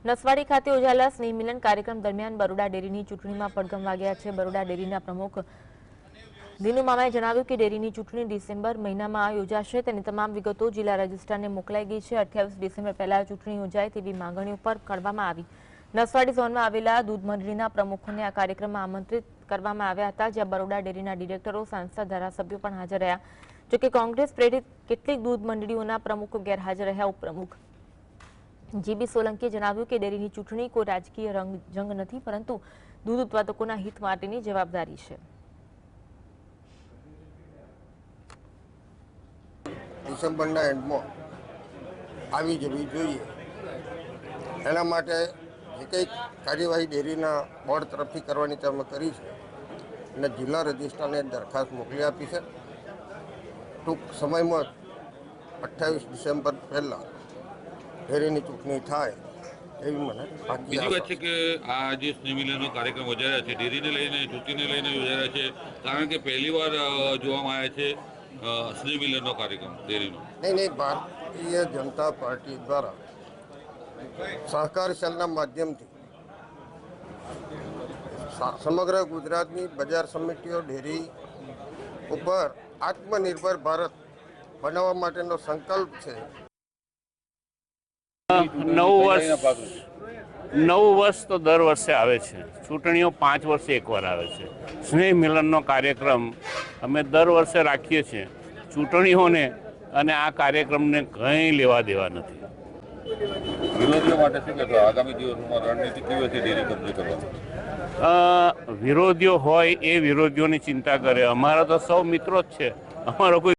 નસવાડી ખાતે યોજાયેલા સ્નેહ મિલન કાર્યક્રમ દરમિયાન બરોડા ડેરીની ચૂંટણીમાં પડઘમ વાગ્યા છે। બરોડા ડેરીના પ્રમુખ દિનુ મામાએ જણાવ્યું કે ડેરીની ચૂંટણી ડિસેમ્બર મહિનામાં યોજાશે। તેની તમામ વિગતો જિલ્લા રજિસ્ટ્રારને મોકલાઈ ગઈ છે। 28 ડિસેમ્બર પહેલા ચૂંટણી યોજાય તેવી માંગણીઓ પર કરવામાં આવી। નસવાડી ઝોનમાં આવેલા દૂધ મંડળીના પ્રમુખોને આ કાર્યક્રમમાં આમંત્રિત કરવામાં આવ્યા હતા, જ્યાં બરોડા ડેરીના ડિરેક્ટરો, સાંસદ, ધારાસભ્યો પણ હાજર રહ્યા। જોકે કોંગ્રેસ પ્રેરિત કેટલીક દૂધ મંડળીઓના પ્રમુખો ગેરહાજર રહ્યા। ઉપપ્રમુખ જીબી સોલંકીએ જણાવ્યું કે ડેરીની ચૂંટણી કોઈ રાજકીય જંગ નથી, પરંતુ દૂધ ઉત્પાદકોના હિત માટેની જવાબદારી છે। ડિસેમ્બરના એન્ડમાં આવી જવી જોઈએ, એના માટે જે કંઈ કાર્યવાહી ડેરીના બોર્ડ તરફથી કરવાની તમે કરી છે અને જિલ્લા રજિસ્ટ્રારને દરખાસ્ત મોકલી આપી છે। ટૂંક સમયમાં 28 ડિસેમ્બર પહેલાં ડેરીની ચૂંટણી થાય એવી મને બીજી વાત છે કે આ જે સ્નેહ મિલનનો કાર્યક્રમ યોજાયા છે, ડેરીને લઈને, ચૂંટણીને લઈને યોજાયા છે, કારણ કે પહેલીવાર જોવામાં આવ્યા છે સ્નેહ મિલનનો કાર્યક્રમ ડેરીનો। નહીં, ભારતીય જનતા પાર્ટી દ્વારા સહકાર સેલના માધ્યમથી સમગ્ર ગુજરાતની બજાર સમિતિઓ ડેરી ઉપર આત્મનિર્ભર ભારત બનાવવા માટેનો સંકલ્પ છે। 9 વર્ષ તો દર વર્ષે આવે છે, ચૂંટણીઓ 5 વર્ષે એકવાર આવે છે। સ્નેહ મિલનનો કાર્યક્રમ અમે દર વર્ષે રાખીએ છીએ। ચૂંટણીઓને અને આ કાર્યક્રમને કંઈ લેવા દેવા નથી। વિરોધીઓ માટે શું કહેશો? આગામી દિવસોમાં રણનીતિ કેવી હશે ડેરી કબજે કરવાની? વિરોધીઓ હોય એ વિરોધીઓની ચિંતા કરે, અમારા તો સૌ મિત્રો જ છે, અમારો કોઈ